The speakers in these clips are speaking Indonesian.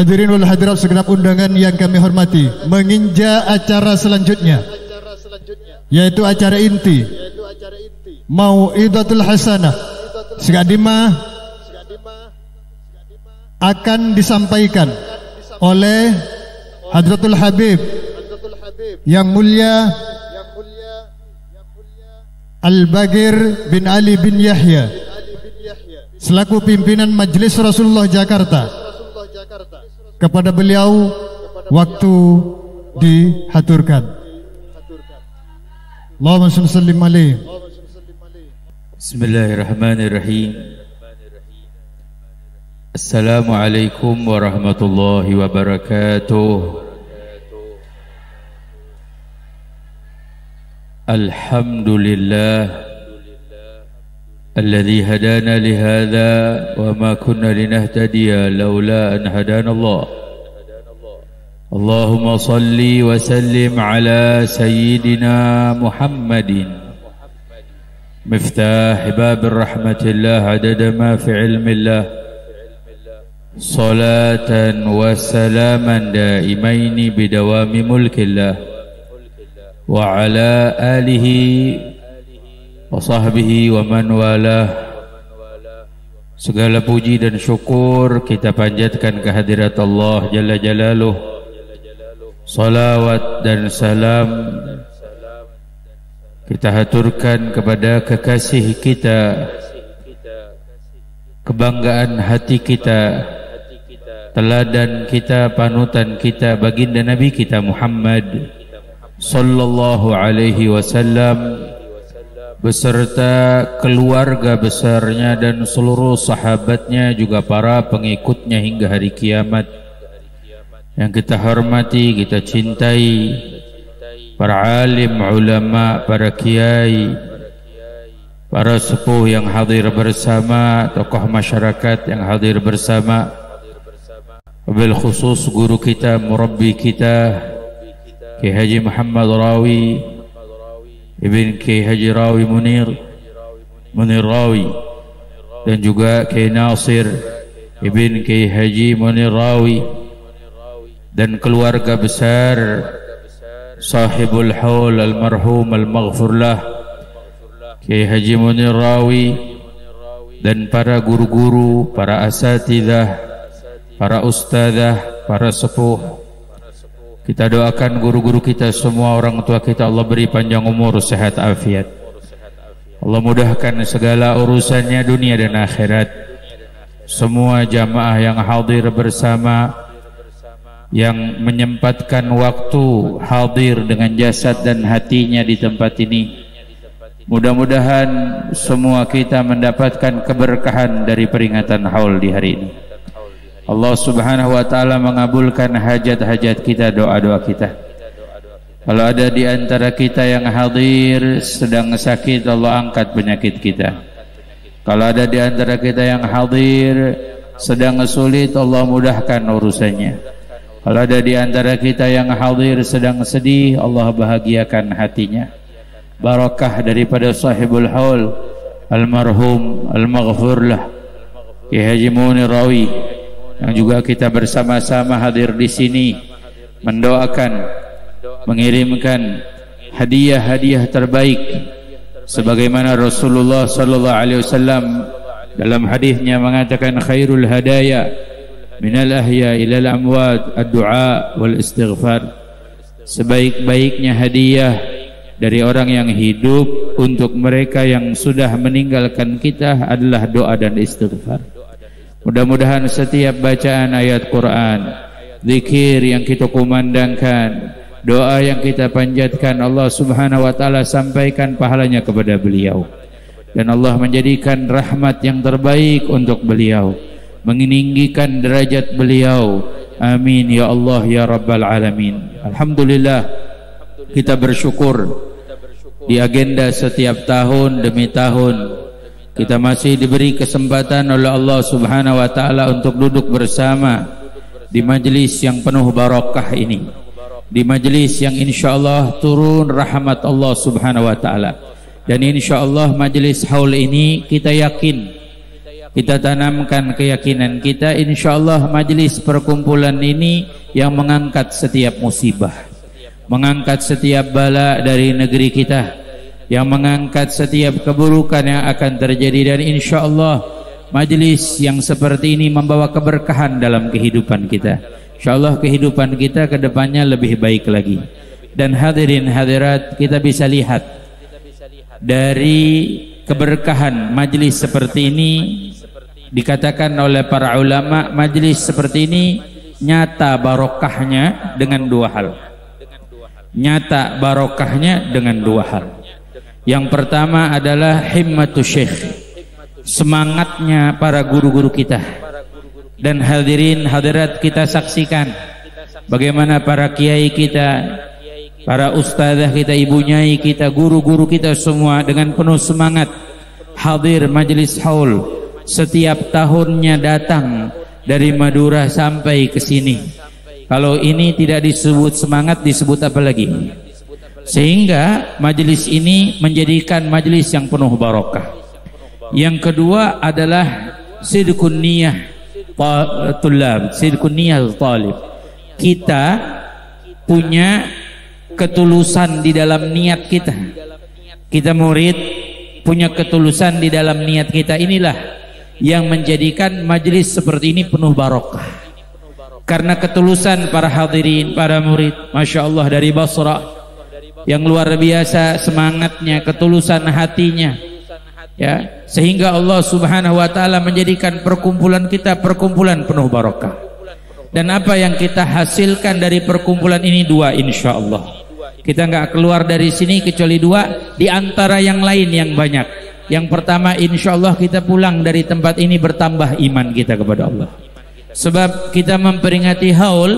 Hadirin wal hadirat segenap undangan yang kami hormati, menginjak acara selanjutnya, yaitu acara inti Mau'idatul Hasanah. Sekadima akan disampaikan oleh Hadratul Habib yang mulia Al-Bagir bin Ali bin Yahya selaku pimpinan Majelis Rasulullah Jakarta. Kepada beliau waktu dihaturkan. Allahumma shalli sallim alaihi. Bismillahirrahmanirrahim. Assalamualaikum warahmatullahi wabarakatuh. Alhamdulillah الذي هدانا لهذا وما كنا لنهتدي لولا أن هدانا الله. اللهم صل وسلم على سيدنا محمد مفتاح باب الرحمة الله عدد ما في علم الله، صلاة وسلاما دائمين بدوام ملك الله، وعلى آله wa sahbihi wa man walah. Segala puji dan syukur kita panjatkan kehadirat Allah Jalla Jalaluh. Salawat dan salam kita haturkan kepada kekasih kita, kebanggaan hati kita, teladan kita, panutan kita, baginda Nabi kita Muhammad sallallahu alaihi wasallam beserta keluarga besarnya dan seluruh sahabatnya, juga para pengikutnya hingga hari kiamat. Yang kita hormati, kita cintai para alim, ulama, para kiai, para sepuh yang hadir bersama, tokoh masyarakat yang hadir bersama, wabil khusus guru kita, murabbi kita Kiai Haji Muhammad Rawi Ibn Kiai Haji Rawi Munir Rawi, dan juga Kiai Nasir Ibn Kiai Haji Munir Rawi, dan keluarga besar sahibul haul almarhum al-maghfurlah Kiai Haji Munir Rawi, dan para guru-guru, para asatidzah, para ustadzah, para sepuh. Kita doakan guru-guru kita semua, orang tua kita, Allah beri panjang umur, sehat afiat. Allah mudahkan segala urusannya dunia dan akhirat. Semua jamaah yang hadir bersama, yang menyempatkan waktu hadir dengan jasad dan hatinya di tempat ini, mudah-mudahan semua kita mendapatkan keberkahan dari peringatan haul di hari ini. Allah subhanahu wa ta'ala mengabulkan hajat-hajat kita, doa-doa kita. Kalau ada di antara kita yang hadir sedang sakit, Allah angkat penyakit kita. Kalau ada di antara kita yang hadir sedang sulit, Allah mudahkan urusannya. Kalau ada di antara kita yang hadir sedang sedih, Allah bahagiakan hatinya. Barakah daripada sahibul haul almarhum al-maghfurlah Kiai Haji Munir Rawi, yang juga kita bersama-sama hadir di sini mendoakan, mengirimkan hadiah-hadiah terbaik sebagaimana Rasulullah sallallahu alaihi wasallam dalam hadisnya mengatakan khairul hadaya minal ahya ilal amwat ad-du'a wal istighfar. Sebaik-baiknya hadiah dari orang yang hidup untuk mereka yang sudah meninggalkan kita adalah doa dan istighfar. Mudah-mudahan setiap bacaan ayat Quran, zikir yang kita kumandangkan, doa yang kita panjatkan, Allah subhanahu wa ta'ala sampaikan pahalanya kepada beliau, dan Allah menjadikan rahmat yang terbaik untuk beliau, meninggikan derajat beliau. Amin ya Allah ya Rabbal Alamin. Alhamdulillah, kita bersyukur di agenda setiap tahun demi tahun kita masih diberi kesempatan oleh Allah subhanahu wa ta'ala untuk duduk bersama di majelis yang penuh barakah ini, di majelis yang insyaallah turun rahmat Allah subhanahu wa ta'ala. Dan insyaallah majelis haul ini kita yakin kita tanamkan keyakinan kita, insya Allah majelis perkumpulan ini yang mengangkat setiap musibah, mengangkat setiap bala dari negeri kita, yang mengangkat setiap keburukan yang akan terjadi, dan insya Allah majelis yang seperti ini membawa keberkahan dalam kehidupan kita. Insya Allah kehidupan kita ke depannya lebih baik lagi. Dan hadirin hadirat, kita bisa lihat dari keberkahan majelis seperti ini, dikatakan oleh para ulama, majelis seperti ini nyata barokahnya dengan dua hal. Nyata barokahnya dengan dua hal. Yang pertama adalah himmatus syekh, semangatnya para guru-guru kita. Dan hadirin hadirat, kita saksikan bagaimana para kiai kita, para ustadzah kita, ibu nyai kita, guru-guru kita semua dengan penuh semangat hadir majelis haul. Setiap tahunnya datang dari Madura sampai ke sini. Kalau ini tidak disebut semangat, disebut apa lagi? Sehingga majelis ini menjadikan majelis yang penuh barokah. Yang kedua adalah sidqun niyah tulab, sidqun niyah talib. Kita punya ketulusan di dalam niat kita. Kita murid punya ketulusan di dalam niat kita. Inilah yang menjadikan majelis seperti ini penuh barokah. Karena ketulusan para hadirin, para murid, Masya Allah, dari Basra yang luar biasa semangatnya, ketulusan hatinya, ya, sehingga Allah Subhanahu wa taala menjadikan perkumpulan kita perkumpulan penuh barokah. Dan apa yang kita hasilkan dari perkumpulan ini dua, insya Allah. Kita nggak keluar dari sini kecuali dua, di antara yang lain yang banyak. Yang pertama, insya Allah kita pulang dari tempat ini bertambah iman kita kepada Allah. Sebab kita memperingati haul,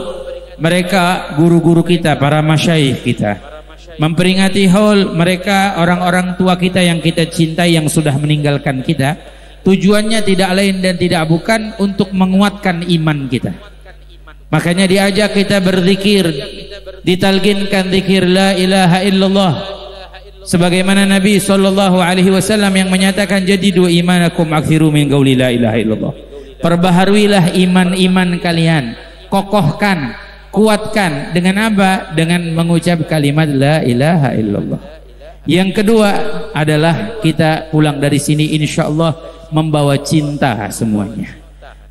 mereka guru-guru kita, para masyayikh kita. Memperingati haul, mereka orang-orang tua kita yang kita cintai, yang sudah meninggalkan kita. Tujuannya tidak lain dan tidak bukan untuk menguatkan iman kita. Makanya diajak kita berzikir, ditalginkan zikir la ilaha illallah. Sebagaimana Nabi SAW yang menyatakan, jadidu imanakum akthiru min qauli la ilaha illallah. Perbaharuilah iman-iman kalian, kokohkan, kuatkan dengan apa? Dengan mengucap kalimat la ilaha illallah. Yang kedua adalah kita pulang dari sini insya Allah membawa cinta semuanya.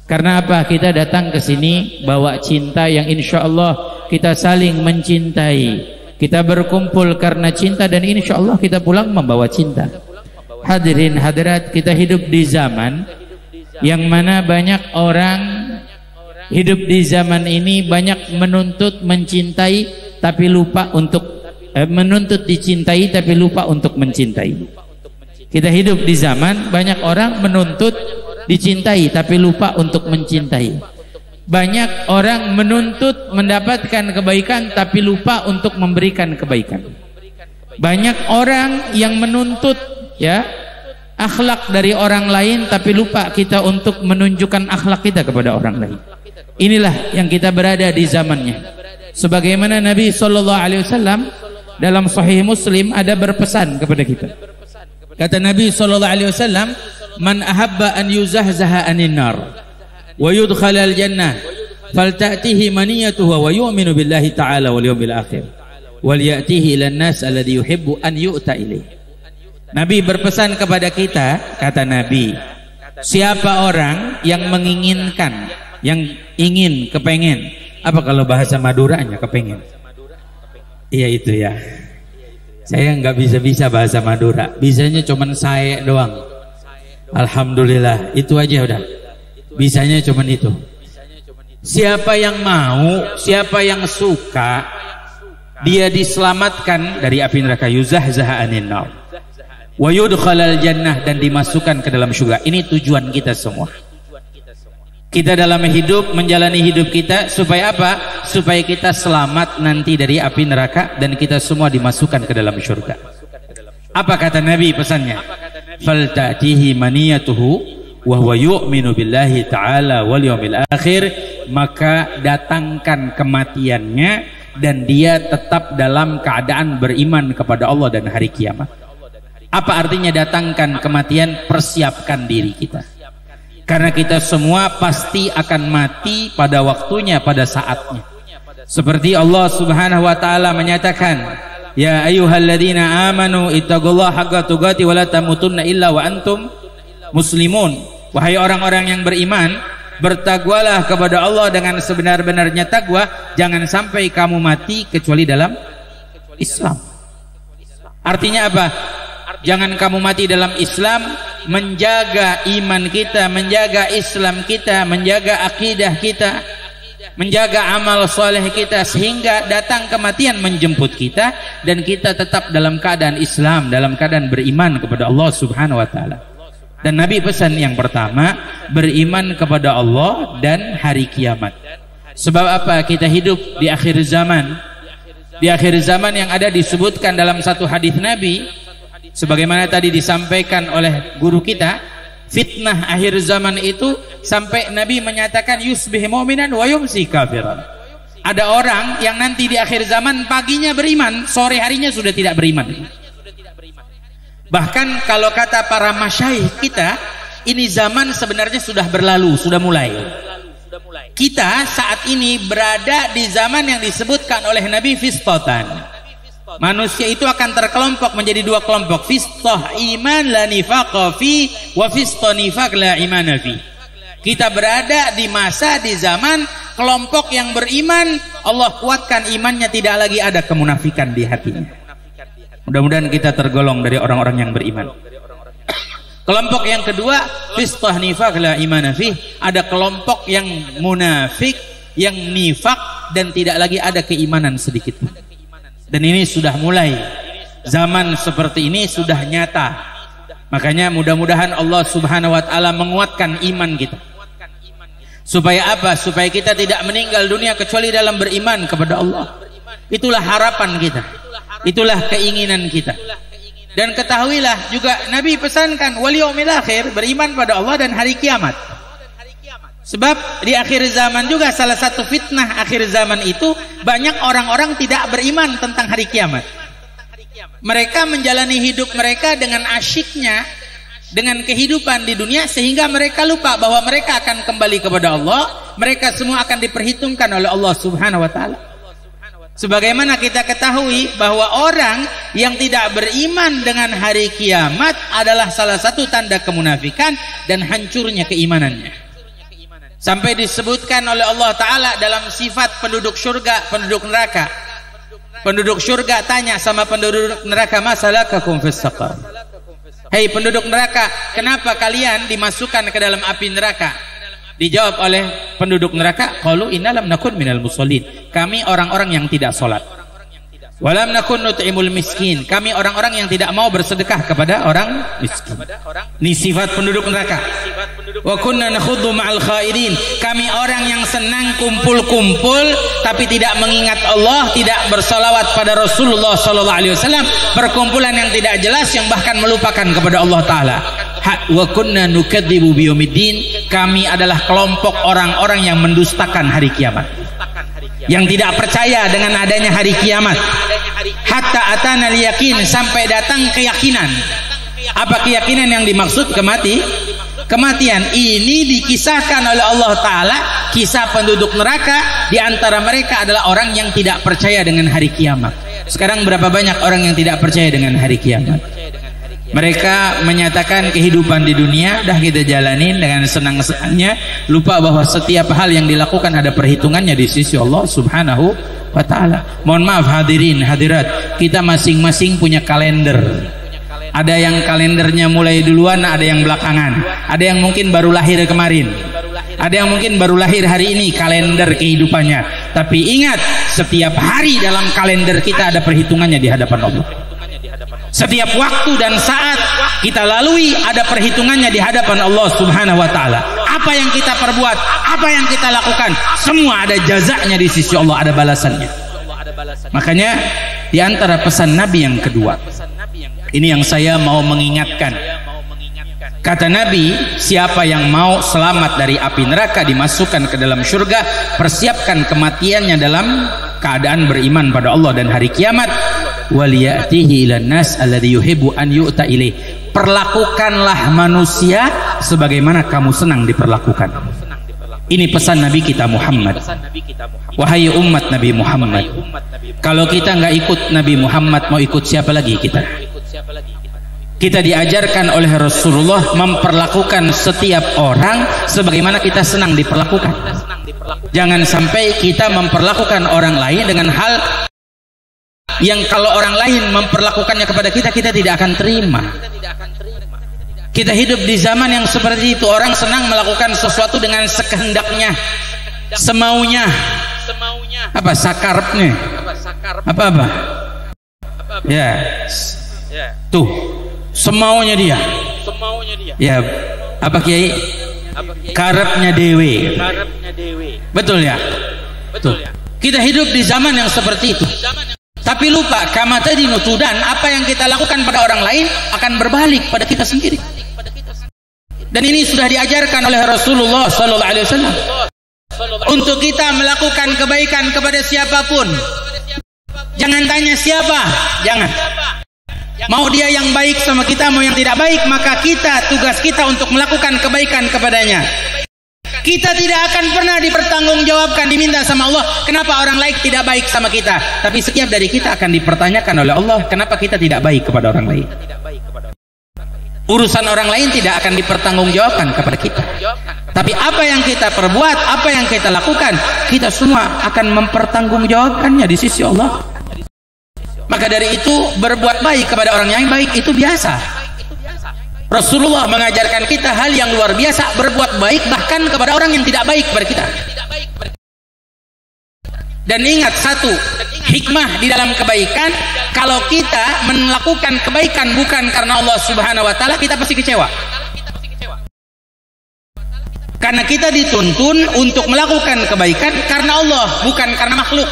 Karena apa? Kita datang ke sini bawa cinta yang insya Allah kita saling mencintai. Kita berkumpul karena cinta, dan insya Allah kita pulang membawa cinta. Hadirin hadirat, kita hidup di zaman yang mana banyak orang hidup di zaman ini, banyak menuntut mencintai tapi lupa untuk menuntut dicintai tapi lupa untuk mencintai. Kita hidup di zaman banyak orang menuntut dicintai tapi lupa untuk mencintai. Banyak orang menuntut mendapatkan kebaikan tapi lupa untuk memberikan kebaikan. Banyak orang yang menuntut, ya, akhlak dari orang lain tapi lupa kita untuk menunjukkan akhlak kita kepada orang lain. Inilah yang kita berada di zamannya. Sebagaimana Nabi SAW dalam Sahih Muslim ada berpesan kepada kita. Kata Nabi SAW, man ahabba an yuzahzaha anin nar wa yudkhalal jannah falta'tihi maniyatuhu wa yu'minu billahi ta'ala wal yawmil akhir wal ya'tihi ilan nas alladhi yuhibbu an yu'ta ilaih. Nabi berpesan kepada kita, kata Nabi, siapa orang yang menginginkan, yang ingin, kepengen, apa kalau bahasa Maduranya kepengen? Iya itu ya, saya nggak bisa bahasa Madura, bisanya cuman saya doang. Alhamdulillah, itu aja udah, bisanya cuman itu. Siapa yang mau, siapa yang suka, dia diselamatkan dari api neraka, yuzahzaha anin nar wa yudkhalal jannah, dan dimasukkan ke dalam surga. Ini tujuan kita semua. Kita dalam hidup, menjalani hidup kita supaya apa? Supaya kita selamat nanti dari api neraka dan kita semua dimasukkan ke dalam surga. Apa kata Nabi pesannya? Falta'tihi maniyatuhu wa huwa yu'minu billahi ta'ala wal yawmil akhir, maka datangkan kematiannya dan dia tetap dalam keadaan beriman kepada Allah dan hari kiamat. Apa artinya datangkan kematian? Persiapkan diri kita. Karena kita semua pasti akan mati pada waktunya, pada saatnya. Seperti Allah Subhanahu wa taala menyatakan, ya ayyuhalladzina amanu ittaqullaha haqqa tuqatih wa la tamutunna illa wa antum muslimun. Wahai orang-orang yang beriman, bertakwalah kepada Allah dengan sebenar-benarnya takwa, jangan sampai kamu mati kecuali dalam Islam. Artinya apa? Jangan kamu mati dalam Islam, menjaga iman kita, menjaga Islam kita, menjaga akidah kita, menjaga amal soleh kita, sehingga datang kematian menjemput kita dan kita tetap dalam keadaan Islam, dalam keadaan beriman kepada Allah Subhanahu wa taala. Dan Nabi pesan yang pertama, beriman kepada Allah dan hari kiamat. Sebab apa? Kita hidup di akhir zaman. Di akhir zaman yang ada disebutkan dalam satu hadis Nabi, sebagaimana tadi disampaikan oleh guru kita, fitnah akhir zaman itu sampai Nabi menyatakan yusbih mu'minan wa yumsi kafiran. Ada orang yang nanti di akhir zaman paginya beriman, sore harinya sudah tidak beriman. Bahkan kalau kata para masyayikh kita, ini zaman sebenarnya sudah berlalu, sudah mulai. Kita saat ini berada di zaman yang disebutkan oleh Nabi fistatan. Manusia itu akan terkelompok menjadi dua kelompok, fistah iman la nifaqa fi wa fistah nifaq la imana fi. Kita berada di masa, di zaman kelompok yang beriman, Allah kuatkan imannya, tidak lagi ada kemunafikan di hatinya. Mudah-mudahan kita tergolong dari orang-orang yang beriman. Kelompok yang kedua, fistah nifaq la imana fi, ada kelompok yang munafik, yang nifak, dan tidak lagi ada keimanan sedikit. Dan ini sudah mulai, zaman seperti ini sudah nyata. Makanya mudah-mudahan Allah Subhanahu wa taala menguatkan iman kita. Supaya apa? Supaya kita tidak meninggal dunia kecuali dalam beriman kepada Allah. Itulah harapan kita, itulah keinginan kita. Dan ketahuilah juga Nabi pesankan wal yaumil akhir, beriman pada Allah dan hari kiamat. Sebab di akhir zaman juga salah satu fitnah akhir zaman itu, banyak orang-orang tidak beriman tentang hari kiamat. Mereka menjalani hidup mereka dengan asyiknya, dengan kehidupan di dunia, sehingga mereka lupa bahwa mereka akan kembali kepada Allah. Mereka semua akan diperhitungkan oleh Allah Subhanahu wa taala. Sebagaimana kita ketahui bahwa orang yang tidak beriman dengan hari kiamat adalah salah satu tanda kemunafikan dan hancurnya keimanannya. Sampai disebutkan oleh Allah Ta'ala dalam sifat penduduk surga, penduduk neraka. Penduduk surga tanya sama penduduk neraka, masalakakum fis saqar. Hei penduduk neraka, kenapa kalian dimasukkan ke dalam api neraka? Dijawab oleh penduduk neraka, qalu inna lam nakun minal musallin. Kami orang-orang yang tidak salat. Walam nakun nut'imul miskin. Kami orang-orang yang tidak mau bersedekah kepada orang miskin. Ini sifat penduduk neraka. Wa kunna nakhuddu ma'al khairin. Kami orang yang senang kumpul-kumpul tapi tidak mengingat Allah, tidak bersalawat pada Rasulullah sallallahu alaihi wasallam, perkumpulan yang tidak jelas yang bahkan melupakan kepada Allah taala. Wa kunna nukadzibu biyaumiddin. Kami adalah kelompok orang-orang yang mendustakan hari kiamat, yang tidak percaya dengan adanya hari kiamat. Hatta atana yakin, sampai datang keyakinan. Apa keyakinan yang dimaksud? Kematian. Ini dikisahkan oleh Allah Ta'ala, kisah penduduk neraka. Di antara mereka adalah orang yang tidak percaya dengan hari kiamat. Sekarang berapa banyak orang yang tidak percaya dengan hari kiamat? Mereka menyatakan kehidupan di dunia dah kita jalanin dengan senang-senangnya, lupa bahwa setiap hal yang dilakukan ada perhitungannya di sisi Allah Subhanahu wa taala. Mohon maaf hadirin hadirat, kita masing-masing punya kalender. Ada yang kalendernya mulai duluan, ada yang belakangan. Ada yang mungkin baru lahir kemarin. Ada yang mungkin baru lahir hari ini kalender kehidupannya. Tapi ingat, setiap hari dalam kalender kita ada perhitungannya di hadapan Allah. Setiap waktu dan saat kita lalui ada perhitungannya di hadapan Allah Subhanahu wa taala. Apa yang kita perbuat, apa yang kita lakukan, semua ada jazanya di sisi Allah, ada balasannya. Makanya di antara pesan Nabi yang kedua, ini yang saya mau mengingatkan. Kata Nabi, siapa yang mau selamat dari api neraka, dimasukkan ke dalam surga, persiapkan kematiannya dalam keadaan beriman pada Allah dan hari kiamat. Waliyatihi ilan nas alladhi yuhibbu an yu'ta ilaih. Perlakukanlah manusia sebagaimana kamu senang diperlakukan. Ini pesan Nabi kita Muhammad. Wahai umat Nabi Muhammad, kalau kita nggak ikut Nabi Muhammad, mau ikut siapa lagi kita? Kita diajarkan oleh Rasulullah memperlakukan setiap orang sebagaimana kita senang diperlakukan. Jangan sampai kita memperlakukan orang lain dengan hal yang kalau orang lain memperlakukannya kepada kita, kita tidak akan terima. Kita hidup di zaman yang seperti itu. Orang senang melakukan sesuatu dengan sekehendaknya, semaunya, apa sakarepnya, apa ya, tuh semaunya dia, ya apa kiai, karepnya dewe, betul ya, betul. Kita hidup di zaman yang seperti itu. Tapi lupa, kama tadi nutudan, apa yang kita lakukan pada orang lain akan berbalik pada kita sendiri. Dan ini sudah diajarkan oleh Rasulullah sallallahu alaihi wasallam. Untuk kita melakukan kebaikan kepada siapapun, jangan tanya siapa, jangan. Mau dia yang baik sama kita, mau yang tidak baik, maka kita, tugas kita untuk melakukan kebaikan kepadanya. Kita tidak akan pernah dipertanggungjawabkan, diminta sama Allah kenapa orang lain tidak baik sama kita. Tapi setiap dari kita akan dipertanyakan oleh Allah kenapa kita tidak baik kepada orang lain. Urusan orang lain tidak akan dipertanggungjawabkan kepada kita. Tapi apa yang kita perbuat, apa yang kita lakukan, kita semua akan mempertanggungjawabkannya di sisi Allah. Maka dari itu, berbuat baik kepada orang yang baik itu biasa. Rasulullah mengajarkan kita hal yang luar biasa, berbuat baik bahkan kepada orang yang tidak baik kepada kita. Dan ingat satu hikmah di dalam kebaikan, kalau kita melakukan kebaikan bukan karena Allah Subhanahu wa taala, kita pasti kecewa. Karena kita dituntun untuk melakukan kebaikan karena Allah, bukan karena makhluk.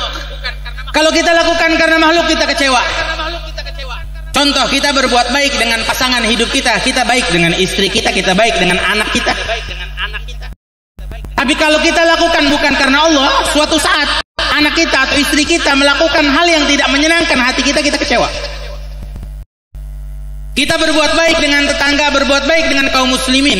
Kalau kita lakukan karena makhluk, kita kecewa. Contoh, kita berbuat baik dengan pasangan hidup kita, kita baik dengan istri kita, kita baik dengan anak kita. Tapi kalau kita lakukan bukan karena Allah, suatu saat anak kita atau istri kita melakukan hal yang tidak menyenangkan hati kita, kita kecewa. Kita berbuat baik dengan tetangga, berbuat baik dengan kaum muslimin.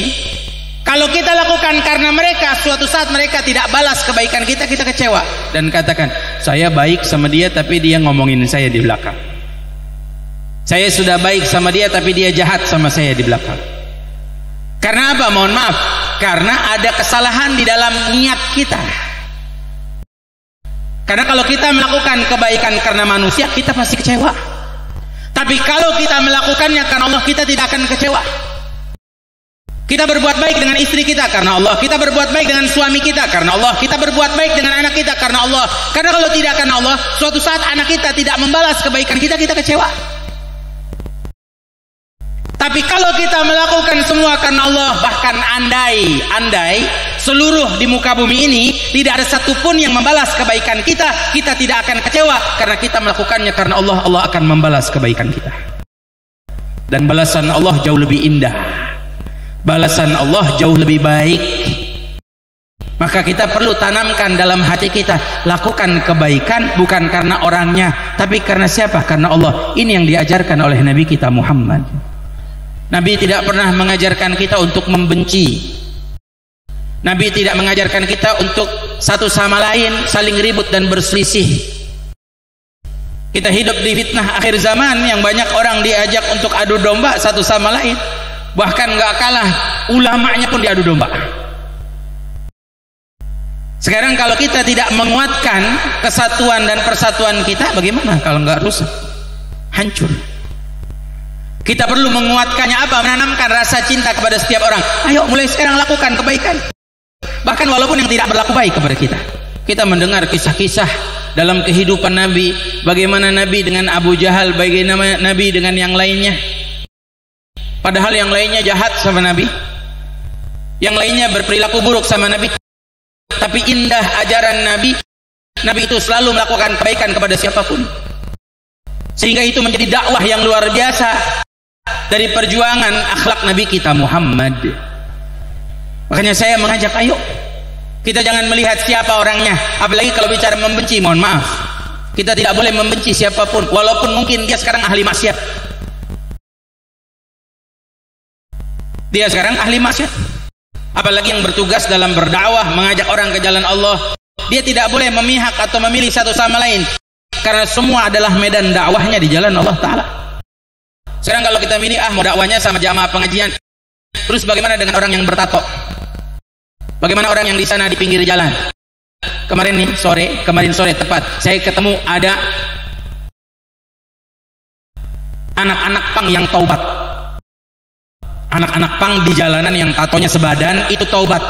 Kalau kita lakukan karena mereka, suatu saat mereka tidak balas kebaikan kita, kita kecewa. Dan katakan, saya baik sama dia tapi dia ngomongin saya di belakang. Saya sudah baik sama dia tapi dia jahat sama saya di belakang. Karena apa? Mohon maaf, karena ada kesalahan di dalam niat kita. Karena kalau kita melakukan kebaikan karena manusia, kita pasti kecewa. Tapi kalau kita melakukannya karena Allah, kita tidak akan kecewa. Kita berbuat baik dengan istri kita karena Allah, kita berbuat baik dengan suami kita karena Allah, kita berbuat baik dengan anak kita karena Allah. Karena kalau tidak karena Allah, suatu saat anak kita tidak membalas kebaikan kita, kita kecewa. Tapi kalau kita melakukan semua karena Allah, bahkan andai seluruh di muka bumi ini tidak ada satupun yang membalas kebaikan kita, kita tidak akan kecewa karena kita melakukannya karena Allah. Allah akan membalas kebaikan kita. Dan balasan Allah jauh lebih indah. Balasan Allah jauh lebih baik. Maka kita perlu tanamkan dalam hati kita, lakukan kebaikan bukan karena orangnya, tapi karena siapa? Karena Allah. Ini yang diajarkan oleh Nabi kita Muhammad. Nabi tidak pernah mengajarkan kita untuk membenci. Nabi tidak mengajarkan kita untuk satu sama lain saling ribut dan berselisih. Kita hidup di fitnah akhir zaman yang banyak orang diajak untuk adu domba satu sama lain. Bahkan gak kalah, ulamanya pun diadu domba. Sekarang kalau kita tidak menguatkan kesatuan dan persatuan kita, bagaimana kalau gak rusak? Hancur. Kita perlu menguatkannya apa? Menanamkan rasa cinta kepada setiap orang. Ayo mulai sekarang lakukan kebaikan. Bahkan walaupun yang tidak berlaku baik kepada kita. Kita mendengar kisah-kisah dalam kehidupan Nabi. Bagaimana Nabi dengan Abu Jahal, bagaimana Nabi dengan yang lainnya. Padahal yang lainnya jahat sama Nabi. Yang lainnya berperilaku buruk sama Nabi. Tapi indah ajaran Nabi. Nabi itu selalu melakukan kebaikan kepada siapapun. Sehingga itu menjadi dakwah yang luar biasa dari perjuangan akhlak Nabi kita Muhammad. Makanya saya mengajak, ayo kita jangan melihat siapa orangnya, apalagi kalau bicara membenci. Mohon maaf, kita tidak boleh membenci siapapun, walaupun mungkin dia sekarang ahli maksiat. Dia sekarang ahli maksiat. Apalagi yang bertugas dalam berdakwah, mengajak orang ke jalan Allah, dia tidak boleh memihak atau memilih satu sama lain, karena semua adalah medan dakwahnya di jalan Allah Ta'ala. Sekarang kalau kita milih, mau dakwahnya sama jamaah pengajian, terus bagaimana dengan orang yang bertato? Bagaimana orang yang di sana di pinggir jalan? Kemarin sore tepat, saya ketemu ada anak-anak pang yang taubat. Anak-anak pang di jalanan yang tatonya sebadan, itu taubat.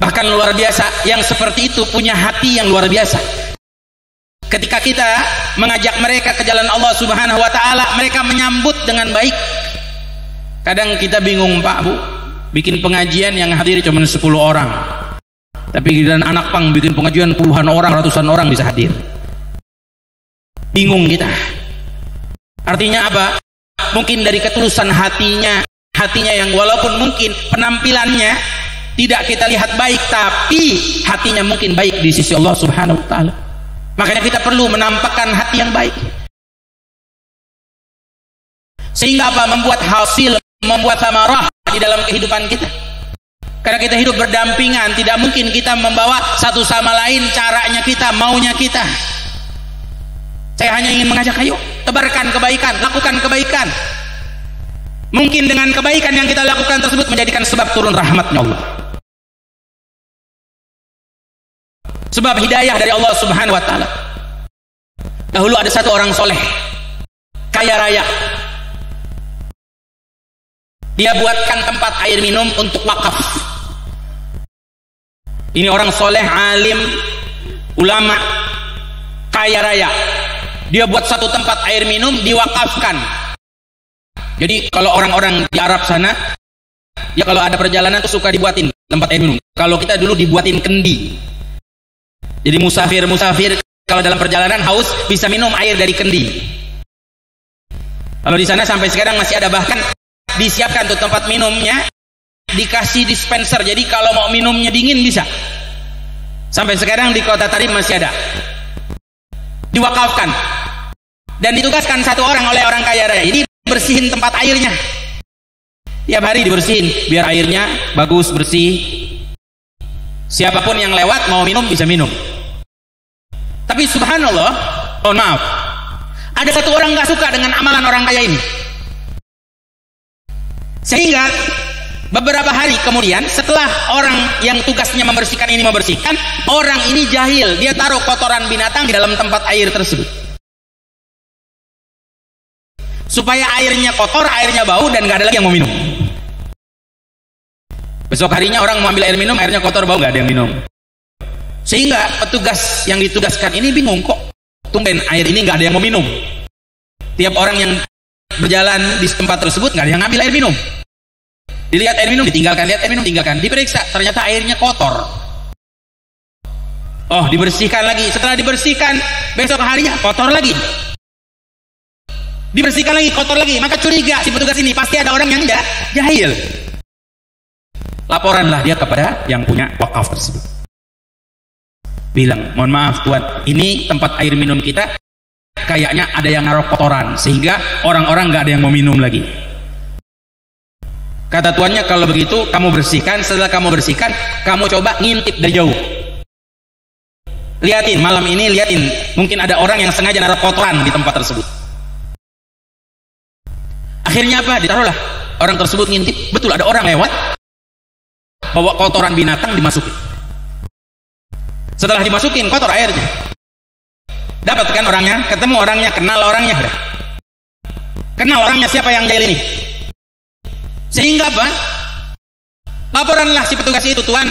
Bahkan luar biasa, yang seperti itu punya hati yang luar biasa. Ketika kita mengajak mereka ke jalan Allah Subhanahu wa Ta'ala, mereka menyambut dengan baik. Kadang kita bingung, Pak, Bu, bikin pengajian yang hadir cuma 10 orang, tapi dan anak pang bikin pengajian puluhan orang, ratusan orang bisa hadir. Bingung kita. Artinya apa? Mungkin dari ketulusan hatinya yang walaupun mungkin penampilannya tidak kita lihat baik, tapi hatinya mungkin baik di sisi Allah Subhanahu wa Ta'ala. Makanya kita perlu menampakkan hati yang baik, sehingga apa? Membuat hasil, membuat samarah di dalam kehidupan kita. Karena kita hidup berdampingan, tidak mungkin kita membawa satu sama lain caranya kita, maunya kita. Saya hanya ingin mengajak, ayo tebarkan kebaikan, lakukan kebaikan. Mungkin dengan kebaikan yang kita lakukan tersebut menjadikan sebab turun rahmatnya Allah, sebab hidayah dari Allah Subhanahu wa Ta'ala. Dahulu ada satu orang soleh, kaya raya. Dia buatkan tempat air minum untuk wakaf. Ini orang soleh, alim, ulama, kaya raya. Dia buat satu tempat air minum, diwakafkan. Jadi kalau orang-orang di Arab sana, ya kalau ada perjalanan tuh suka dibuatin tempat air minum. Kalau kita dulu dibuatin kendi. Jadi musafir kalau dalam perjalanan haus bisa minum air dari kendi. Kalau di sana sampai sekarang masih ada, bahkan disiapkan tuh tempat minumnya, dikasih dispenser. Jadi kalau mau minumnya dingin bisa. Sampai sekarang di Kota Tarim masih ada. Diwakafkan dan ditugaskan satu orang oleh orang kaya raya. Ini bersihin tempat airnya. Tiap hari dibersihin biar airnya bagus, bersih. Siapapun yang lewat mau minum bisa minum. Tapi subhanallah, mohon maaf, ada satu orang nggak suka dengan amalan orang kaya ini. Sehingga beberapa hari kemudian, setelah orang yang tugasnya membersihkan ini membersihkan, orang ini jahil, dia taruh kotoran binatang di dalam tempat air tersebut, supaya airnya kotor, airnya bau, dan nggak ada lagi yang mau minum. Besok harinya orang mau ambil air minum, airnya kotor, bau, nggak ada yang minum. Sehingga petugas yang ditugaskan ini bingung, kok tumben air ini nggak ada yang mau minum. Tiap orang yang berjalan di tempat tersebut nggak ada yang ngambil air minum. Dilihat air minum, ditinggalkan, lihat air minum, tinggalkan. Diperiksa, ternyata airnya kotor. Oh, dibersihkan lagi. Setelah dibersihkan, besok harinya kotor lagi. Dibersihkan lagi, kotor lagi. Maka curiga si petugas ini, pasti ada orang yang jahil. Laporanlah dia kepada yang punya wakaf tersebut. Bilang, mohon maaf Tuan, ini tempat air minum kita kayaknya ada yang naruh kotoran, sehingga orang-orang nggak ada yang mau minum lagi. Kata tuannya, kalau begitu kamu bersihkan. Setelah kamu bersihkan, kamu coba ngintip dari jauh. Lihatin, malam ini lihatin, mungkin ada orang yang sengaja naruh kotoran di tempat tersebut. Akhirnya apa? Ditaruhlah. Orang tersebut ngintip, betul ada orang lewat, bawa kotoran binatang dimasukin. Setelah dimasukin, kotor airnya. Dapatkan orangnya, ketemu orangnya, kenal orangnya. Kenal orangnya, siapa yang jahil ini. Sehingga apa? Laporanlah si petugas itu, Tuan,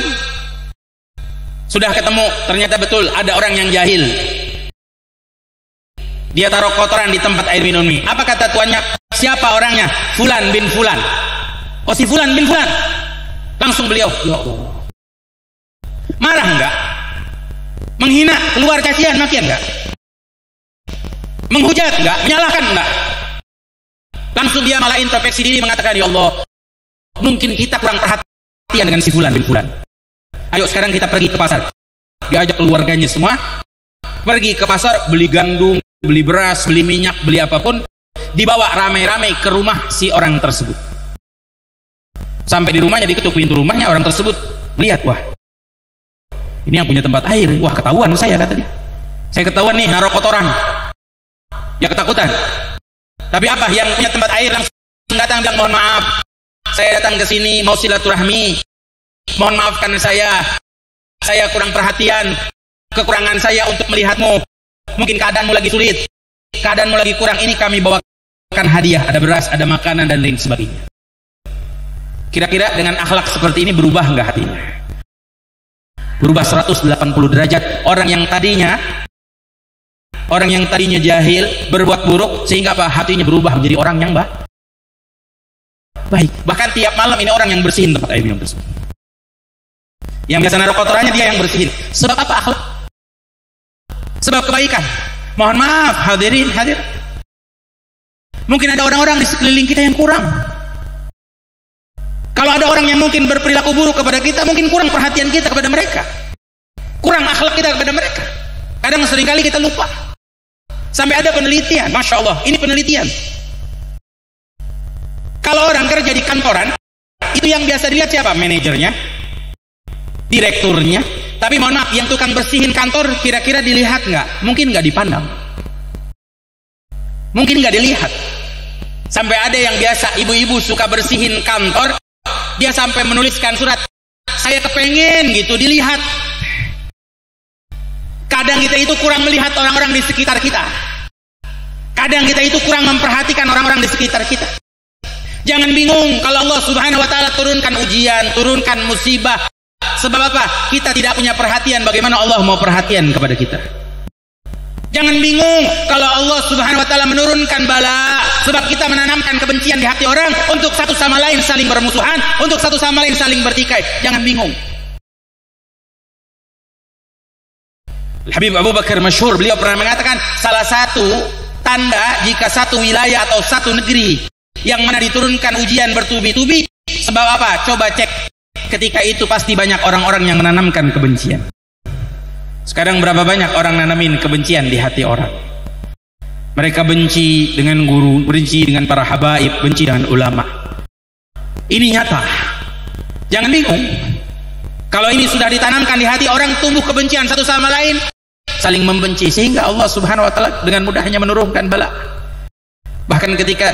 sudah ketemu, ternyata betul ada orang yang jahil. Dia taruh kotoran di tempat air minum ini. Apa kata tuannya? Siapa orangnya? Fulan bin Fulan. Oh, si Fulan bin Fulan. Langsung beliau, ya Allah, marah enggak? Menghina, keluar cacian, makian enggak? Menghujat enggak? Menyalahkan enggak? Langsung dia malah introspeksi diri, mengatakan, ya Allah, mungkin kita kurang perhatian dengan si Fulan bin Fulan. Ayo sekarang kita pergi ke pasar. Diajak keluarganya semua pergi ke pasar, beli gandum, beli beras, beli minyak, beli apapun, dibawa ramai-ramai ke rumah si orang tersebut. Sampai di rumahnya, diketuk pintu rumahnya, orang tersebut melihat, wah ini yang punya tempat air, wah ketahuan saya, kata dia, saya ketahuan nih naruh kotoran. Ya ketakutan. Tapi apa, yang punya tempat air langsung datang bilang, mohon maaf, saya datang ke sini mau silaturahmi, mohon maafkan saya kurang perhatian, kekurangan saya untuk melihatmu, mungkin keadaanmu lagi sulit, keadaanmu lagi kurang, ini kami bawakan hadiah, ada beras, ada makanan dan lain sebagainya. Kira-kira dengan akhlak seperti ini berubah enggak hatinya? Berubah 180 derajat. Orang yang tadinya jahil, berbuat buruk, sehingga apa, hatinya berubah menjadi orang yang baik. Bahkan tiap malam ini orang yang bersihin tempat air minum tersebut. Yang biasa naruh kotorannya dia yang bersihin. Sebab apa? Akhlak. Sebab kebaikan. Mohon maaf hadirin hadir, mungkin ada orang-orang di sekeliling kita yang kurang. Kalau ada orang yang mungkin berperilaku buruk kepada kita, mungkin kurang perhatian kita kepada mereka, kurang akhlak kita kepada mereka. Kadang seringkali kita lupa. Sampai ada penelitian, Masya Allah, ini penelitian. Kalau orang kerja di kantoran, itu yang biasa dilihat siapa? Manajernya, direkturnya. Tapi mohon maaf, yang tukang bersihin kantor kira-kira dilihat nggak? Mungkin nggak dipandang, mungkin nggak dilihat. Sampai ada yang biasa ibu-ibu suka bersihin kantor, dia sampai menuliskan surat, saya kepengen gitu dilihat. Kadang kita itu kurang melihat orang-orang di sekitar kita. Kadang kita itu kurang memperhatikan orang-orang di sekitar kita. Jangan bingung kalau Allah Subhanahu wa taala turunkan ujian, turunkan musibah. Sebab apa? Kita tidak punya perhatian bagaimana Allah mau perhatian kepada kita. Jangan bingung kalau Allah Subhanahu wa taala menurunkan bala, sebab kita menanamkan kebencian di hati orang, untuk satu sama lain saling bermusuhan, untuk satu sama lain saling bertikai. Jangan bingung. Habib Abu Bakar masyhur, beliau pernah mengatakan, salah satu tanda jika satu wilayah atau satu negeri yang mana diturunkan ujian bertubi-tubi, sebab apa? Coba cek, ketika itu pasti banyak orang-orang yang menanamkan kebencian. Sekarang berapa banyak orang nanamin kebencian di hati orang? Mereka benci dengan guru, benci dengan para habaib, benci dengan ulama. Ini nyata. Jangan bingung. Kalau ini sudah ditanamkan di hati orang, tumbuh kebencian satu sama lain, saling membenci, sehingga Allah Subhanahu wa taala dengan mudahnya menurunkan bala. Bahkan ketika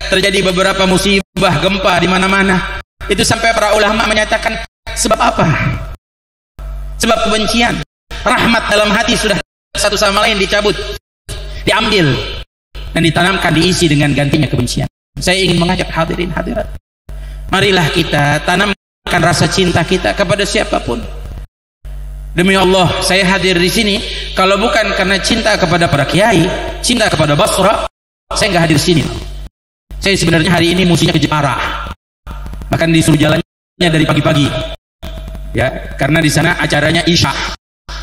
terjadi beberapa musibah, gempa di mana-mana, itu sampai para ulama menyatakan, sebab apa? Sebab kebencian. Rahmat dalam hati sudah satu sama lain dicabut, diambil, dan ditanamkan, diisi dengan gantinya kebencian. Saya ingin mengajak hadirin hadirat, marilah kita tanamkan rasa cinta kita kepada siapapun. Demi Allah, saya hadir di sini kalau bukan karena cinta kepada para kiai, cinta kepada Basra, saya nggak hadir di sini. Saya sebenarnya hari ini musuhnya ke Jepara, bahkan disuruh jalannya dari pagi-pagi, ya, karena di sana acaranya Isya.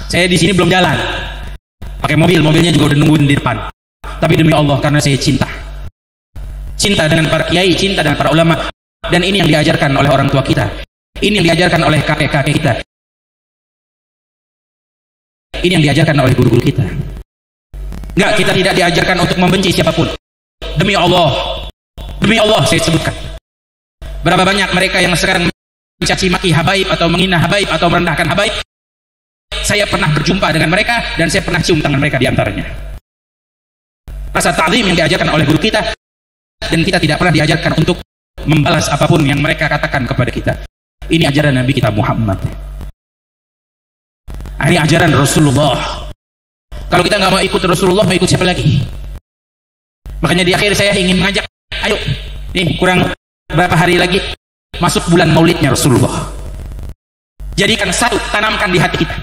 Saya di sini belum jalan, pakai mobilnya juga udah nungguin di depan. Tapi demi Allah, karena saya cinta dengan para kiai, cinta dengan para ulama, dan ini yang diajarkan oleh orang tua kita, ini yang diajarkan oleh kakek-kakek kita, ini yang diajarkan oleh guru-guru kita. Enggak, kita tidak diajarkan untuk membenci siapapun. Demi Allah saya sebutkan, berapa banyak mereka yang sekarang mencaci maki habaib atau menghina habaib atau merendahkan habaib. Saya pernah berjumpa dengan mereka dan saya pernah cium tangan mereka di antaranya. Rasa ta'zim yang diajarkan oleh guru kita, dan kita tidak pernah diajarkan untuk membalas apapun yang mereka katakan kepada kita. Ini ajaran Nabi kita Muhammad. Ini ajaran Rasulullah. Kalau kita nggak mau ikut Rasulullah, mau ikut siapa lagi? Makanya di akhir saya ingin mengajak, ayo, nih kurang berapa hari lagi masuk bulan maulidnya Rasulullah. Jadikan satu, tanamkan di hati kita.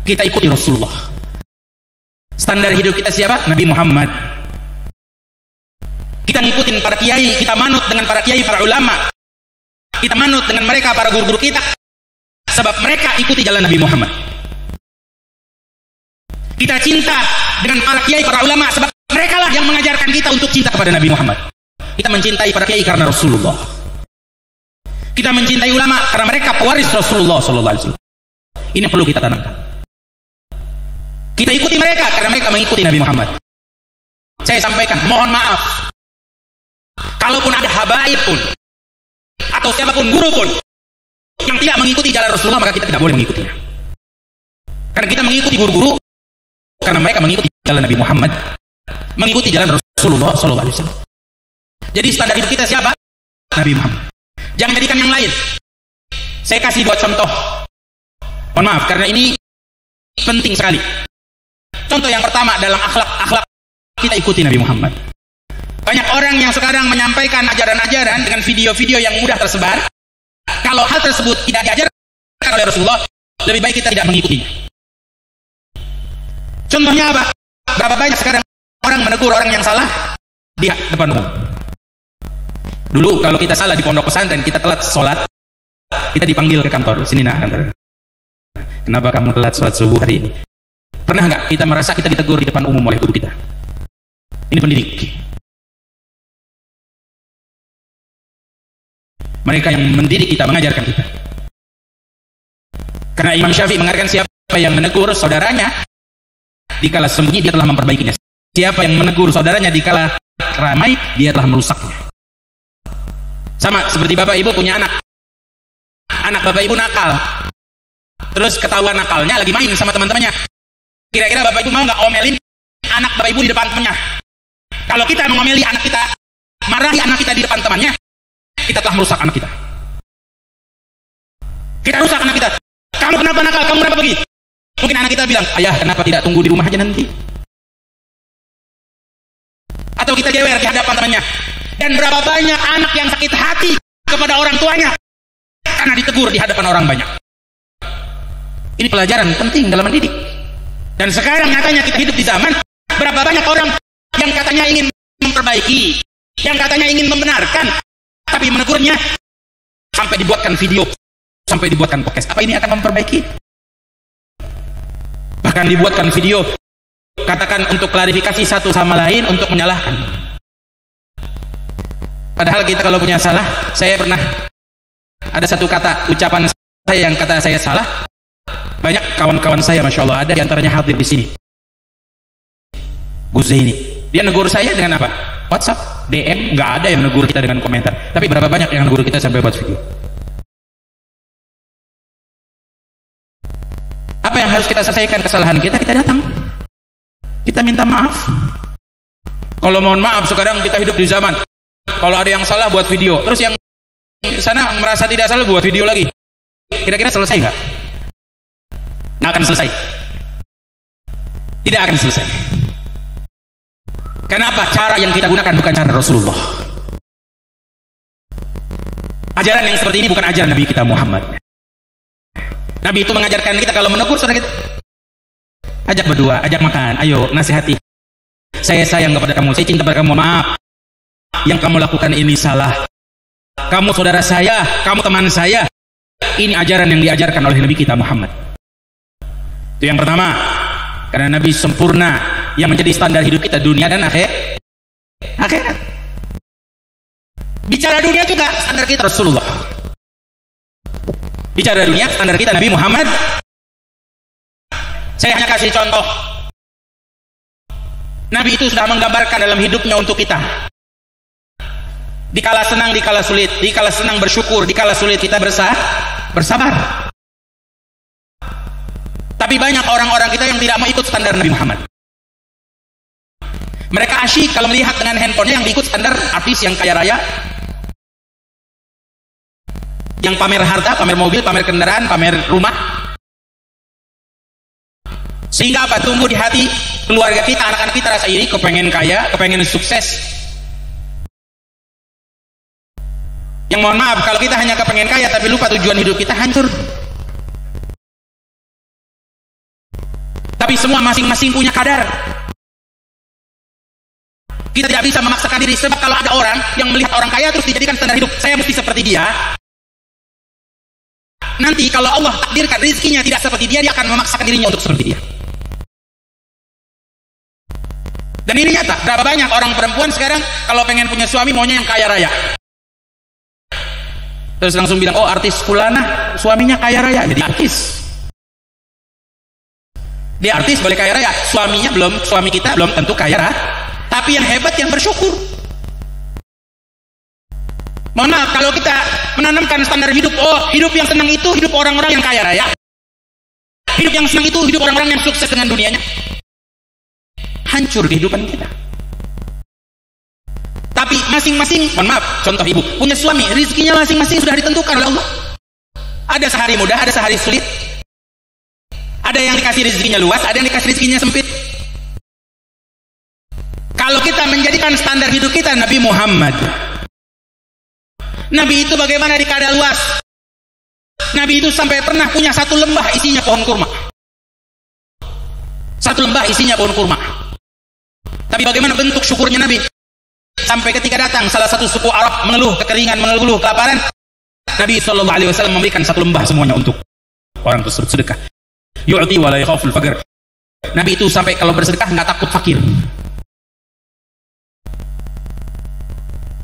Kita ikuti Rasulullah. Standar hidup kita siapa? Nabi Muhammad. Kita ngikutin para kiai, kita manut dengan para kiai, para ulama. Kita manut dengan mereka, para guru-guru kita, sebab mereka ikuti jalan Nabi Muhammad. Kita cinta dengan para kiai, para ulama, sebab mereka lah yang mengajarkan kita untuk cinta kepada Nabi Muhammad. Kita mencintai para kiai karena Rasulullah. Kita mencintai ulama karena mereka pewaris Rasulullah SAW. Ini perlu kita tanamkan. Kita ikuti mereka karena mereka mengikuti Nabi Muhammad. Saya sampaikan, mohon maaf, Kalaupun ada habaib pun atau siapapun guru pun yang tidak mengikuti jalan Rasulullah, maka kita tidak boleh mengikutinya. Karena kita mengikuti guru-guru karena mereka mengikuti jalan Nabi Muhammad, mengikuti jalan Rasulullah SAW. Jadi standar hidup kita siapa? Nabi Muhammad. Jangan jadikan yang lain. Saya kasih buat contoh. Mohon maaf karena ini penting sekali. Contoh yang pertama dalam akhlak kita ikuti Nabi Muhammad. Banyak orang yang sekarang menyampaikan ajaran-ajaran dengan video-video yang mudah tersebar. Kalau hal tersebut tidak diajarkan oleh Rasulullah, lebih baik kita tidak mengikutinya. Contohnya apa? Berapa banyak sekarang orang menegur orang yang salah di depan umum. Dulu kalau kita salah di pondok pesantren, kita telat sholat, kita dipanggil ke kantor. Sini nak kantor. Kenapa kamu telat sholat subuh hari ini? Pernah nggak kita merasa kita ditegur di depan umum oleh guru kita? Ini pendidik. Mereka yang mendidik kita, mengajarkan kita. Karena Imam Syafi'i mengatakan siapa yang menegur saudaranya dikala sembunyi, dia telah memperbaikinya. Siapa yang menegur saudaranya dikala ramai, dia telah merusaknya. Sama seperti bapak ibu punya anak bapak ibu nakal, terus ketahuan nakalnya lagi main sama teman-temannya. Kira-kira bapak ibu mau nggak omelin anak bapak ibu di depan temannya? Kalau kita mengomeli anak kita, marahi anak kita di depan temannya, kita telah merusak anak kita. Kita rusak anak kita. Kamu kenapa nakal? Kamu kenapa pergi? Mungkin anak kita bilang, ayah kenapa tidak tunggu di rumah aja nanti? Atau kita jewer di hadapan temannya. Dan berapa banyak anak yang sakit hati kepada orang tuanya karena ditegur di hadapan orang banyak. Ini pelajaran penting dalam mendidik. Dan sekarang nyatanya kita hidup di zaman berapa banyak orang yang katanya ingin memperbaiki, yang katanya ingin membenarkan, tapi menegurnya sampai dibuatkan video, sampai dibuatkan podcast. Apa ini akan memperbaiki? Bahkan dibuatkan video, katakan untuk klarifikasi satu sama lain, untuk menyalahkan. Padahal kita kalau punya salah, saya pernah ada satu kata, ucapan saya yang kata saya salah, banyak kawan-kawan saya, masya Allah, ada diantaranya hadir di sini. Gus Zaini, dia negur saya dengan apa? WhatsApp, DM, nggak ada yang negur kita dengan komentar. Tapi berapa banyak yang negur kita sampai buat video? Apa yang harus kita selesaikan kesalahan kita? Kita datang, kita minta maaf. Kalau mohon maaf, sekarang kita hidup di zaman kalau ada yang salah buat video, terus yang di sana merasa tidak salah buat video lagi. Kira-kira selesai nggak? Nggak akan selesai. Tidak akan selesai. Kenapa? Cara yang kita gunakan bukan cara Rasulullah. Ajaran yang seperti ini bukan ajaran Nabi kita Muhammad. Nabi itu mengajarkan kita kalau menegur saudara kita, ajak berdua, ajak makan, ayo nasihati. Saya sayang kepada kamu, saya cinta pada kamu, maaf. Yang kamu lakukan ini salah. Kamu saudara saya, kamu teman saya. Ini ajaran yang diajarkan oleh Nabi kita Muhammad. Itu yang pertama. Karena Nabi sempurna, yang menjadi standar hidup kita dunia dan akhirat. Bicara dunia juga standar kita Rasulullah. Bicara dunia standar kita Nabi Muhammad. Saya hanya kasih contoh. Nabi itu sudah menggambarkan dalam hidupnya untuk kita. Dikala senang, dikala sulit, dikala senang bersyukur, dikala sulit kita bersabar. Tapi banyak orang-orang kita yang tidak mau ikut standar Nabi Muhammad. Mereka asyik kalau melihat dengan handphonenya yang ikut standar artis yang kaya raya, yang pamer harta, pamer mobil, pamer kendaraan, pamer rumah. Sehingga apa? Tumbuh di hati keluarga kita, anak-anak kita rasa iri, kepengen kaya, kepengen sukses. Yang mohon maaf, kalau kita hanya kepengen kaya tapi lupa tujuan hidup kita, hancur. Tapi semua masing-masing punya kadar. Kita tidak bisa memaksakan diri, sebab kalau ada orang yang melihat orang kaya terus dijadikan standar hidup, saya mesti seperti dia. Nanti kalau Allah takdirkan rezekinya tidak seperti dia, dia akan memaksakan dirinya untuk seperti dia. Dan ini nyata, berapa banyak orang perempuan sekarang kalau pengen punya suami maunya yang kaya raya. Terus langsung bilang, oh artis fulana suaminya kaya raya, jadi artis. Dia artis boleh kaya raya, suaminya belum, suami kita belum tentu kaya raya. Tapi yang hebat yang bersyukur. Mohon maaf kalau kita menanamkan standar hidup, oh hidup yang senang itu hidup orang-orang yang kaya raya, hidup yang senang itu hidup orang-orang yang sukses dengan dunianya, hancur kehidupan kita. Tapi masing-masing, mohon maaf, contoh ibu punya suami, rezekinya masing-masing sudah ditentukan oleh Allah. Ada sehari mudah, ada sehari sulit. Ada yang dikasih rezekinya luas, ada yang dikasih rezekinya sempit. Kalau kita menjadikan standar hidup kita Nabi Muhammad, Nabi itu bagaimana di keadaan luas? Nabi itu sampai pernah punya satu lembah isinya pohon kurma. Satu lembah isinya pohon kurma. Tapi bagaimana bentuk syukurnya Nabi? Sampai ketika datang salah satu suku Arab mengeluh kekeringan, mengeluh kelaparan, Nabi SAW memberikan satu lembah semuanya untuk orang tersebut sedekah. Yu'ti wa la yakhaful faqr. Nabi itu sampai kalau bersedekah nggak takut fakir.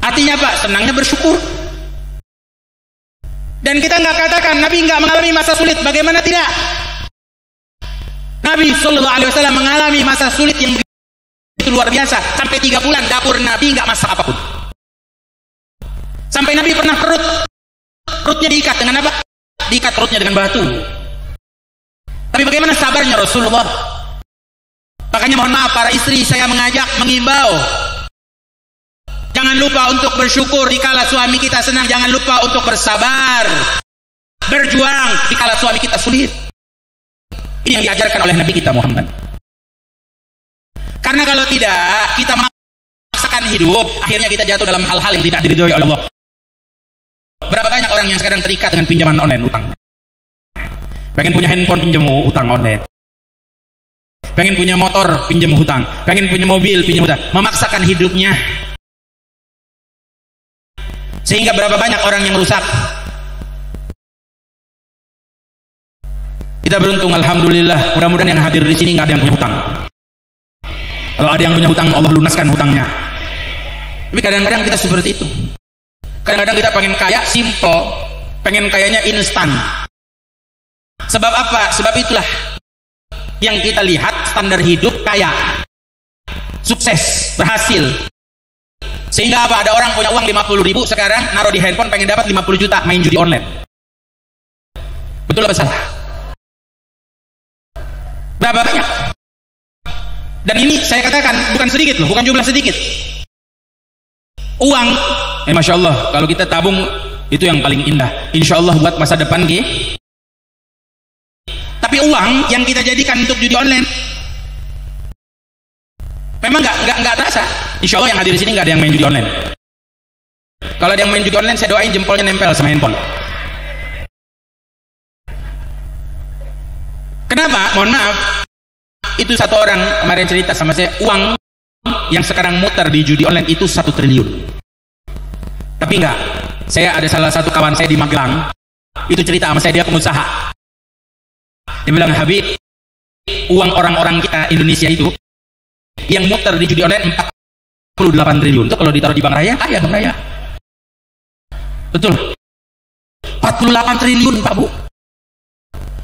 Artinya apa? Senangnya bersyukur. Dan kita nggak katakan Nabi nggak mengalami masa sulit. Bagaimana tidak? Nabi SAW mengalami masa sulit yang itu luar biasa. Sampai 3 bulan dapur Nabi nggak masak apapun. Sampai Nabi pernah perutnya diikat dengan apa? Diikat perutnya dengan batu. Tapi bagaimana sabarnya Rasulullah? Makanya mohon maaf para istri, saya mengimbau, jangan lupa untuk bersyukur dikala suami kita senang, jangan lupa untuk bersabar, berjuang dikala suami kita sulit. Ini yang diajarkan oleh Nabi kita Muhammad. Karena kalau tidak, kita memaksakan hidup, akhirnya kita jatuh dalam hal-hal yang tidak diridhoi oleh Allah. Berapa banyak orang yang sekarang terikat dengan pinjaman online, utang. Pengen punya handphone, pinjam utang online. Pengen punya motor, pinjam hutang. Pengen punya mobil, pinjam hutang. Memaksakan hidupnya. Sehingga berapa banyak orang yang rusak. Kita beruntung, alhamdulillah. Mudah-mudahan yang hadir di sini nggak ada yang punya hutang. Kalau ada yang punya hutang, Allah lunaskan hutangnya. Tapi kadang-kadang kita seperti itu. Kadang-kadang kita pengen kaya simple, pengen kayanya instan. Sebab apa? Sebab itulah yang kita lihat standar hidup kaya, sukses, berhasil. Sehingga apa? Ada orang punya uang 50.000 sekarang naruh di handphone pengen dapat 50 juta main judi online. Betul apa salah? Berapa banyak? Dan ini saya katakan bukan sedikit loh, bukan jumlah sedikit. Uang, Masya Allah, kalau kita tabung itu yang paling indah. Insya Allah buat masa depan gitu. Tapi uang yang kita jadikan untuk judi online, memang nggak terasa. Insya Allah yang hadir di sini nggak ada yang main judi online. Kalau ada yang main judi online, saya doain jempolnya nempel sama handphone. Kenapa? Mohon maaf. Itu satu orang kemarin cerita sama saya, uang yang sekarang muter di judi online itu 1 triliun. Tapi enggak, saya ada salah satu kawan saya di Magelang, itu cerita sama saya, dia pengusaha. Dia bilang, Habib, uang orang-orang kita Indonesia itu yang muter di judi online 48 triliun. Itu kalau ditaruh di Bank Raya, kaya Bank Raya. Betul. 48 triliun Pak Bu.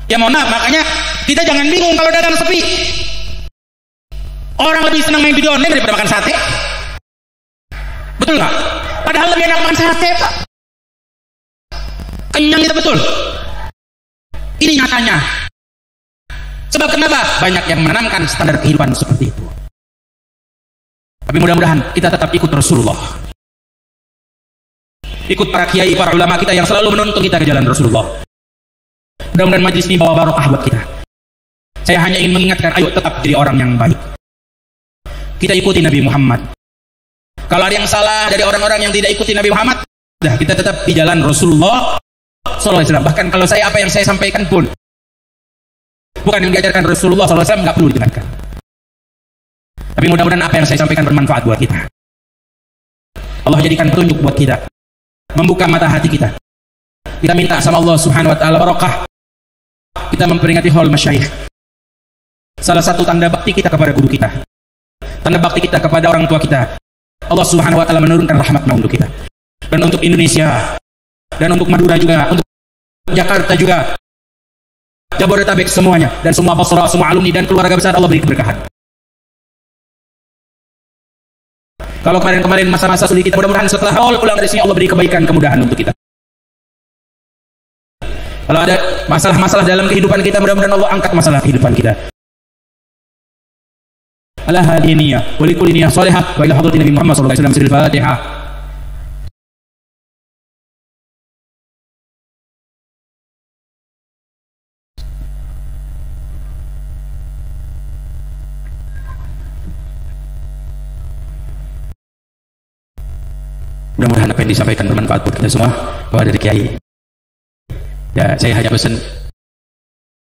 Ya mohon maaf, makanya kita jangan bingung kalau dagang sepi. Orang lebih senang main judi online daripada makan sate. Betul nggak? Padahal lebih enak makan sate Pak. Kenyang kita betul. Ini nyatanya. Sebab kenapa? Banyak yang menanamkan standar kehidupan seperti itu. Tapi mudah-mudahan kita tetap ikut Rasulullah. Ikut para kiai, para ulama kita yang selalu menuntun kita ke jalan Rasulullah. Mudah-mudahan majlis ini bawa barokah buat kita. Saya hanya ingin mengingatkan, ayo tetap jadi orang yang baik. Kita ikuti Nabi Muhammad. Kalau ada yang salah dari orang-orang yang tidak ikuti Nabi Muhammad, sudah, kita tetap di jalan Rasulullah SAW. Bahkan kalau saya apa yang saya sampaikan pun bukan yang diajarkan Rasulullah SAW, nggak perlu didengarkan. Tapi mudah-mudahan apa yang saya sampaikan bermanfaat buat kita. Allah jadikan petunjuk buat kita, membuka mata hati kita. Kita minta sama Allah Subhanahu Wa Taala barokah. Kita memperingati haul masyayikh. Salah satu tanda bakti kita kepada guru kita, tanda bakti kita kepada orang tua kita, Allah Subhanahu Wa Taala menurunkan rahmatnya untuk kita dan untuk Indonesia dan untuk Madura juga, untuk Jakarta juga, Jabodetabek semuanya, dan semua Basra, semua alumni dan keluarga besar Allah beri keberkahan. Kalau kemarin-kemarin masa-masa sulit kita, mudah-mudahan setelah awal pulang dari sini Allah beri kebaikan, kemudahan untuk kita. Kalau ada masalah-masalah dalam kehidupan kita, mudah-mudahan Allah angkat masalah kehidupan kita. Ala hadhihi niyyah wa likulli niyyah shalihah wa ila hadratin Nabi Muhammad sallallahu alaihi wasallam. Al-Fatihah. Mudah-mudahan apa yang disampaikan bermanfaat buat kita semua. Bahwa dari Kiai, ya saya hanya pesan,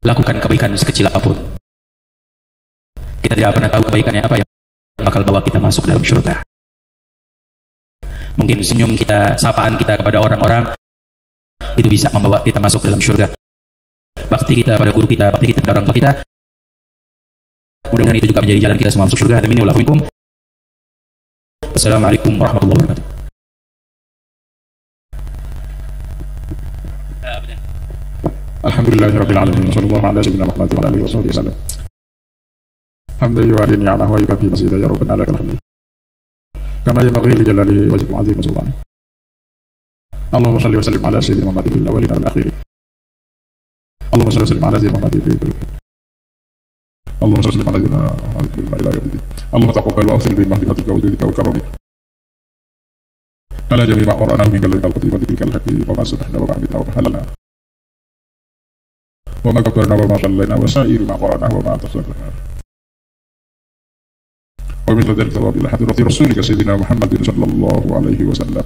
lakukan kebaikan sekecil apapun. Kita tidak pernah tahu kebaikannya apa yang bakal bawa kita masuk dalam surga. Mungkin senyum kita, sapaan kita kepada orang-orang itu bisa membawa kita masuk dalam surga. Bakti kita pada guru kita, bakti kita pada orang tua kita, mudah-mudahan itu juga menjadi jalan kita semua masuk surga. Amin. Wassalamualaikum warahmatullahi wabarakatuh. Alhamdulillahirabbil alamin. Sallallahu ala sayyidina Muhammad wa ala alihi wasallam. Hamdan yu'adini ni'amahu wa yukafi masjidah ya rabbana lakal hamd. Kama yanbaghi li jalali wajhika al-'azim wa sultanik. Allahumma shalli wa sallim ala sayyidina Muhammad fil awwalin wal akhirin. Allahumma shalli wa sallim ala sayyidina Muhammad fil awwalin. Allahumma shalli wa sallim ala sayyidina Muhammad fil awwalin. Allahumma taqabbal wa aghfir bi mahdihatika wa judika wa karamika. Ala jami'i ma qara'nahu min qalbika al-qatibati bikal haqqi wa ma sadahna wa ba'dina wa halana. Wa ma kabbarna wa ma shallayna wa sa'ir ma qara'nahu wa ma tasallana. ومثل ذلك ثواب إلى حضرة رسولك سيدنا محمد صلى الله عليه وسلم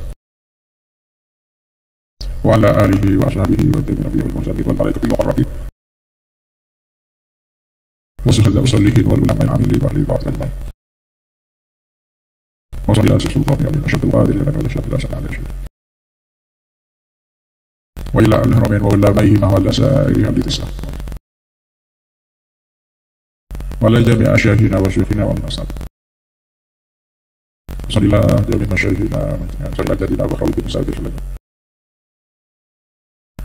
وعلى آله وأصحابه والنبي والمرسلين والملائكة المقربين والشهداء والصالحين والعلماء العاملين وأهل الطاعة أجمعين. وصلى على سلطان على أشد القادر لنا ولا شهد لا سمع على شيء وإلى الهرمين وعلمائهما وعلى سائر أهل الإسلام وعلى جميع أشياخنا وشيوخنا والنصارى. صلى الله جميع مشايخنا صلى جدنا وخلق مساعد لنا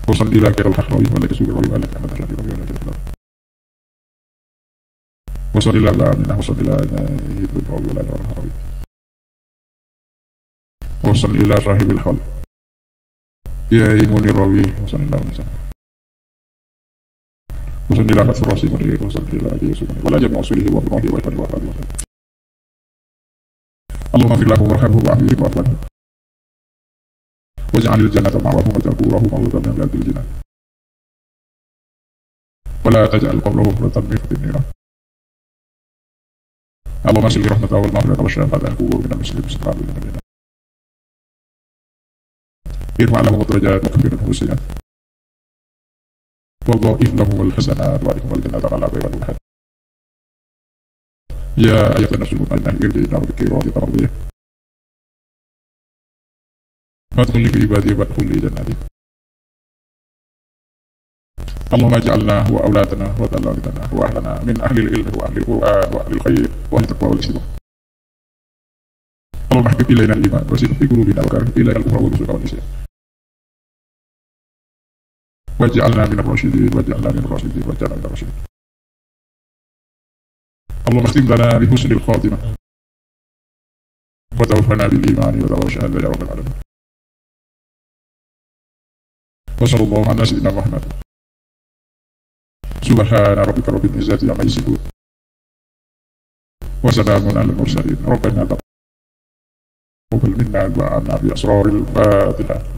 وصلى إلى كير الحق ولا كسوق ولا لك أمد شهد ولا جدنا وصلى الله على وصلى الله يدب ولا جرى وصلى إلى صاحب الحول يا إيمون الروي وصلى الله عليه وسلم وصلى إلى مثل راسي وصلى إلى يسوع ولا جمع أصله وفرعه وإخوانه وأخوانه وسلم. اللهم اغفر له وارحمه وعافيه واعف عنه واجعل الجنة مأواه وتكوره موضع من بلاد الجنان ولا تجعل قبره حفرة من حفرة النيران. اللهم اسل برحمته والمغفرة والشفاعة القبور من المسلمين والمسلمات والمؤمنين. ارفع لهم الدرجات وكفر لهم السيئات وضاعف لهم الحسنات وادخلهم الجنة على غير الوحد. يا أيها النفس المطمئنة ارجعي إلى ربك راضية مرضية فادخلي في عبادي وادخلي جناتي. اللهم اجعلنا وأولادنا وذريتنا وأهلنا من أهل العلم وأهل القرآن وأهل الخير وأهل التقوى والاستقامة. اللهم احبب إلينا الإيمان وزينه في قلوبنا وكره إلينا الكفر والفسوق والعصيان واجعلنا من الراشدين واجعلنا من الراشدين واجعلنا من الراشدين. اللهم اختم لنا بحسن الخاتمة وتوفنا بالإيمان وتوفنا يا رب العالمين. وصلى الله على سيدنا محمد. سبحان ربك رب العزة عما يصفون وسلام على المرسلين. ربنا تقبل منا وعنا بأسرار الفاتحة.